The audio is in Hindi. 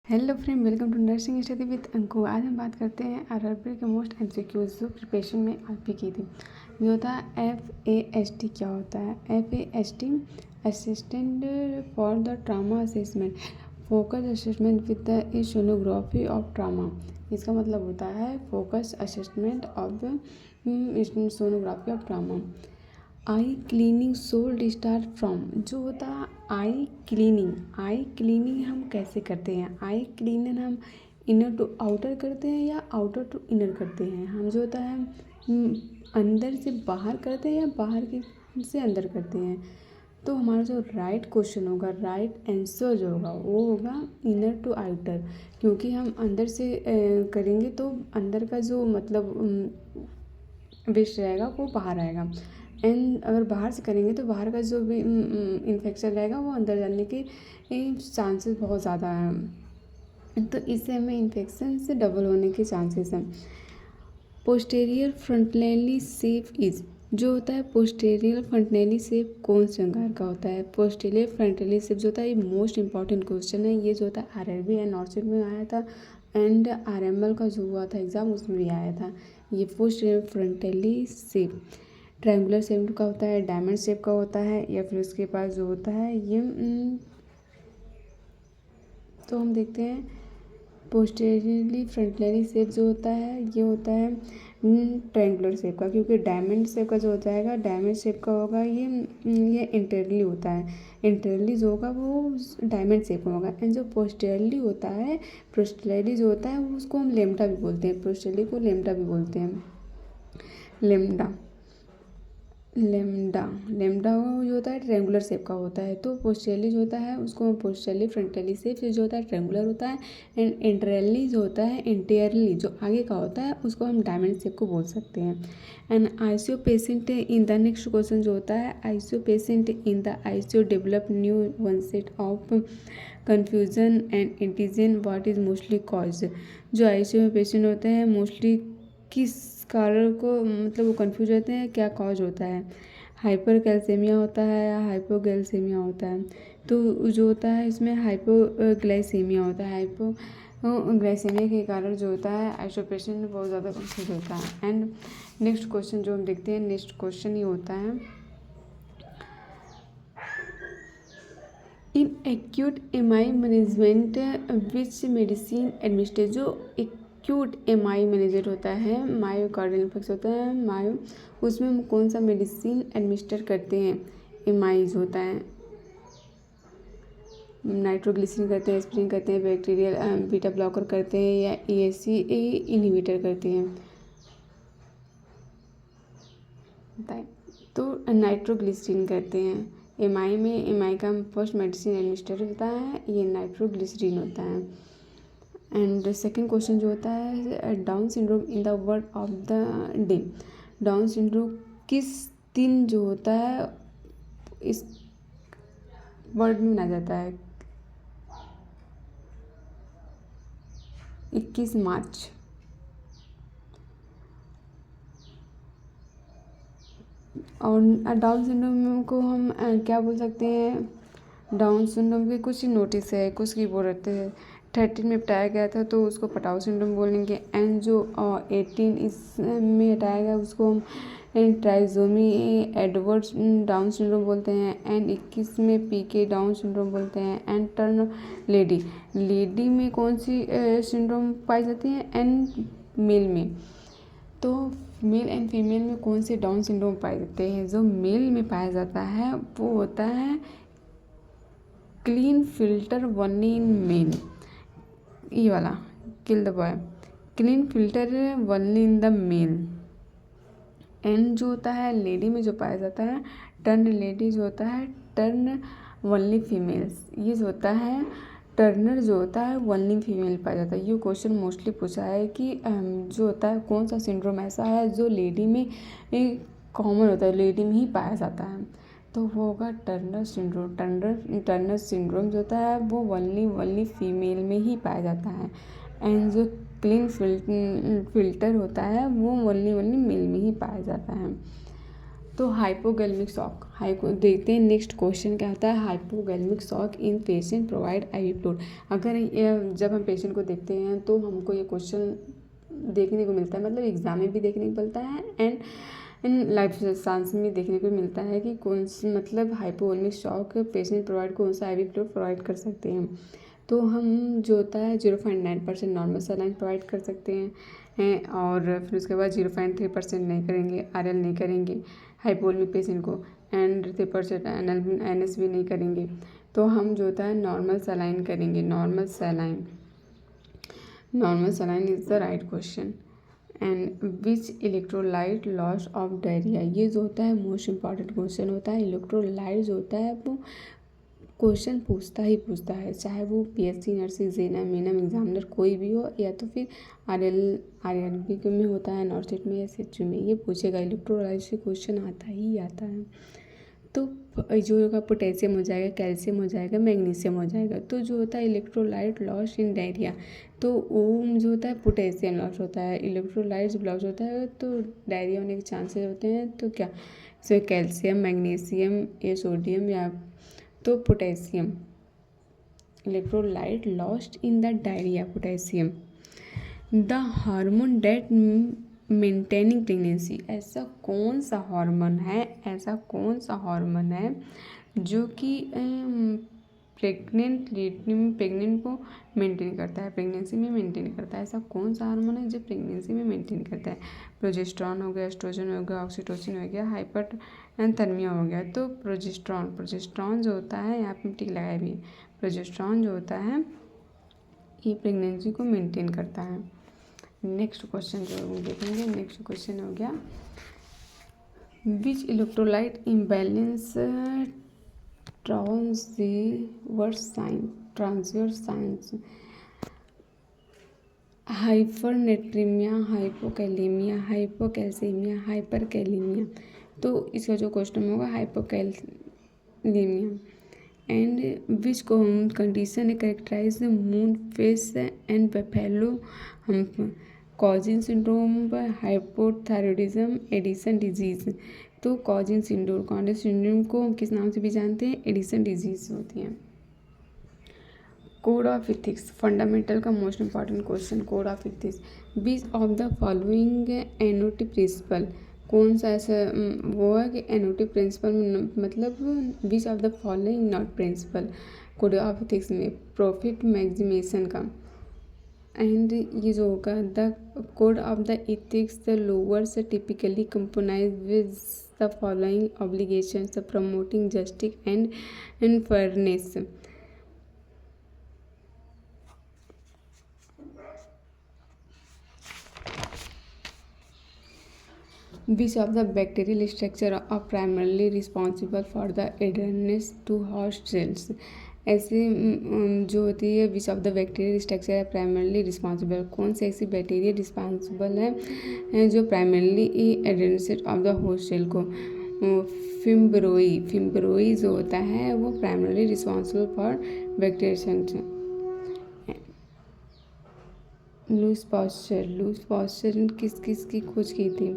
Hello friend, welcome to nursing study with Anku. आज हम बात करते हैं आरआरबी के मोस्ट एमसीक्यूज जो प्रिपरेशन में आपकी की थी। ये होता है FAST। क्या होता है FAST? Assistant for the trauma assessment, focus assessment with the sonography of trauma. इसका मतलब होता है focus assessment of sonography of trauma. I cleaning sold start from, जो होता है आई क्लीनिंग हम कैसे करते हैं? आई क्लीनिंग हम इनर टू आउटर करते हैं या आउटर टू इनर करते हैं? हम जो होता है अंदर से बाहर करते हैं या बाहर के से अंदर करते हैं? तो हमारा जो राइट क्वेश्चन होगा, राइट आंसर जो होगा वो होगा इनर टू आउटर, क्योंकि हम अंदर से करेंगे तो अंदर का जो मतलब वेस्ट रहेगा वो बाहर आएगा, एंड अगर बाहर से करेंगे तो बाहर का जो भी इन्फेक्शन रहेगा वो अंदर जाने के चांसेस बहुत ज़्यादा हैं। तो इससे हमें इन्फेक्शन से डबल होने के चांसेस हैं। पोस्टेरियर फ्रंटली शेप इज, जो होता है पोस्टेरियर फ्रंटली शेप कौन से अंगार का होता है? पोस्टेरियर फ्रंटली शेप जो होता है ये मोस्ट इंपॉर्टेंट क्वेश्चन है। ये जो होता है आरआरबी एंड नॉर्सिट में आया था, एंड आरएमएल का जो हुआ था एग्ज़ाम उसमें भी आया था। ये posterior frontly shape triangular shape का होता है, डायमंड शेप का होता है, या फिर उसके पास जो होता है ये तो हम देखते हैं पोस्टेरियरली फ्रंटली शेप जो होता है ये होता है ट्रायंगुलर शेप का, क्योंकि डायमंड शेप का जो हो जाएगा डायमंड शेप का होगा ये इंटरली होता है। इंटरली जो होगा वो डायमंड शेप में होगा, एंड जो पोस्टेरियरली होता है, पोस्टेरियरली जो होता है उसको हम लेम्डा भी बोलते हैं, पोस्टेरियरली को लेम्डा भी बोलते हैं। लेमडा जो होता है ट्रायंगुलर शेप का होता है। तो पोस्टेरियरली जो होता है उसको पोस्टेरियरली फ्रंटली शेप जो होता है ट्रायंगुलर होता है, एंड इंटरली जो होता है इंटीरियरली जो आगे का होता है उसको हम डायमंड शेप को बोल सकते हैं। And ICU patient in the next question जो होता है ICU patient in the ICU develop new onset of confusion and intention what is mostly cause. जो आईसीयू में पेशेंट होते हैं मोस्टली किस कारण को मतलब वो कंफ्यूज रहते हैं, क्या कॉज होता है? हाइपर कैल्सीमिया होता है या हाइपोगैल्सीमिया होता है? तो जो होता है इसमें हाइपोग्लाइसीमिया होता है। हाइपोग्लाइसीमिया के कारण जो होता है आईसीयू पेशेंट बहुत ज़्यादा कंफ्यूज होता है। एंड नेक्स्ट क्वेश्चन जो हम देखते हैं, नेक्स्ट क्वेश्चन ये होता है in acute MI management which medicine administrate. जो एक्यूट एमआई मैनेजर होता है, मायोकार्डियल इन्फेक्शन होता है उसमें हम कौन सा मेडिसिन एडमिनिस्टर करते हैं? एमआई जो होता है नाइट्रोग्लिसरीन करते हैं, एस्पिरिन करते हैं, बैक्टीरियल बीटा ब्लॉकर करते हैं, या ESC इनहिबिटर करते हैं? बताएं। तो नाइट्रोग्लिसरीन करते हैं। एमआई में एमआई का फर्स्ट मेडिसिन एडमिनिस्टर होता है ये नाइट्रोग्लिसरीन होता है। एंड सेकेंड क्वेश्चन जो होता है down syndrome in the word of the day. Down syndrome किस दिन जो होता है इस वर्ड में मनाया जाता है? 21 मार्च। और डाउन सिंड्रोम को हम क्या बोल सकते हैं? डाउन सिंड्रोम के कुछ नोटिस है, कुछ की बोल रहते हैं 13 में हटाया गया था तो उसको पटाओ सिंड्रोम बोलेंगे, एंड जो 18 इसमें हटाया गया उसको हम ट्राइजोमी एडवर्ड्स डाउन सिंड्रोम बोलते हैं, एंड 21 में पीके डाउन सिंड्रोम बोलते हैं। एंड टर्न लेडी में कौन सी सिंड्रोम पाई जाती है? एंड मेल में। तो मेल एंड फीमेल में कौन से डाउन सिंड्रोम पाए जाते हैं? जो मेल में पाया जाता है वो होता है clean filter only in male, ये वाला kill the boy, clean filter only in the male. And जो होता है लेडी में जो पाया जाता है टर्न लेडी जो होता है टर्न वनली फीमेल्स, ये जो होता है टर्नर जो होता है वनली फीमेल पाया जाता है। ये क्वेश्चन मोस्टली पूछा है कि जो होता है कौन सा सिंड्रोम ऐसा है जो लेडी में कॉमन होता है, लेडी में ही पाया जाता है? तो वो होगा टर्नर सिंड्रोम। टर्नर सिंड्रोम जो होता है वो वनली फीमेल में ही पाया जाता है, एंड जो क्लीन फिल्टर होता है वो वनली मेल में ही पाया जाता है। तो हाइपोगैलेमिक शॉक, देखते हैं नेक्स्ट क्वेश्चन क्या होता है। हाइपोगैलेमिक शॉक इन पेशेंट प्रोवाइड आईवी फ्लूइड। अगर जब हम पेशेंट को देखते हैं तो हमको ये क्वेश्चन देखने को मिलता है, मतलब एग्जाम में भी देखने को मिलता है एंड इन लाइफ साइंस में देखने को मिलता है कि कौन सी मतलब हाइपोगैलेमिक शॉक पेशेंट प्रोवाइड कौन सा आईवी फ्लूइड प्रोवाइड कर सकते हैं। तो हम जो होता है 0.9% नॉर्मल सलाइन प्रोवाइड कर सकते हैं और फिर उसके बाद 0.3% नहीं करेंगे, आरएल नहीं करेंगे हाइपोवोलेमिक पेशेंट को, एंड 3% एनएस भी नहीं करेंगे। तो हम जो होता है नॉर्मल सलाइन करेंगे। Normal saline is the right question. And which electrolyte loss of diarrhoea, ये जो होता है मोस्ट इम्पॉर्टेंट क्वेश्चन होता है। इलेक्ट्रोलाइट जो होता है वो क्वेश्चन पूछता है, चाहे वो पीएससी नर्सिंग जेनम मेनम एग्जामिनर कोई भी हो, या तो फिर आरएलबी में होता है, नॉर्थ में या एसएचयू में, ये पूछेगा। इलेक्ट्रोलाइट से क्वेश्चन आता ही आता है। तो जो होगा पोटेशियम हो जाएगा, कैल्शियम हो जाएगा, मैग्नीशियम हो जाएगा। तो जो होता है इलेक्ट्रोलाइट लॉस इन डायरिया, तो वो जो होता है पोटेशियम लॉस होता है। इलेक्ट्रोलाइट जब लॉस होता है तो डायरिया होने के चांसेस होते हैं। तो क्या इसमें कैल्शियम, मैग्नीशियम या सोडियम या तो potassium. Electrolyte lost in the diarrhoea, potassium. The hormone that maintaining pregnancy, ऐसा कौन सा हार्मोन है जो कि प्रेग्नेंट को मेंटेन करता है, प्रेगनेंसी में मेंटेन करता है। ऐसा कौन सा हार्मोन है जो प्रेगनेंसी में मेंटेन करता है। प्रोजेस्टेरॉन हो गया, एस्ट्रोजन हो गया, ऑक्सीटोसिन हो गया, हाइपरथर्मिया हो गया। तो प्रोजेस्टेरॉन जो होता है, यहाँ पे टिक लगाया भी, प्रोजेस्टेरॉन जो होता है ये प्रेगनेंसी को मेंटेन करता है। नेक्स्ट क्वेश्चन जो हम देखेंगे, नेक्स्ट क्वेश्चन हो गया विच इलेक्ट्रोलाइट इम्बैलेंस ट्रांसवर्स साइंस, हाइपरनेट्रीमिया, हाइपोकैलेमिया, हाइपोकैल्सीमिया, हाइपरकैलेमिया। तो इसका जो क्वेश्चन होगा hypokalaemia. And which condition characterise moon face and buffalo hump, Cushing syndrome, hypothyroidism, Addison disease. तो कॉजिन सिंड्रोम को किस नाम से भी जानते हैं, एडिसन डिजीज होती है। कोड ऑफ इथिक्स, फंडामेंटल का most important question, code of ethics. Which of the following annotative principle, कौन सा ऐसा वो है कि एनोटिव प्रिंसिपल मतलब which of the following not principle. Code of ethics में प्रॉफिट मैक्सिमेशन का। एंड ये जो होगा the code of the ethics the lawyers typically comprise with the following obligations, promoting justice and fairness. Which of the bacterial structure are primarily responsible for the adherence to host cells, ऐसे जो होती है which of the bacterial structure है प्राइमरली रिस्पॉन्सिबल, कौन से ऐसी बैक्टीरिया रिस्पॉन्सिबल है जो primarily adherence of the host cell को। फिम्ब्रोई जो होता है वो primarily responsible for bacteria. Louis Pasteur किस की खोज की थी,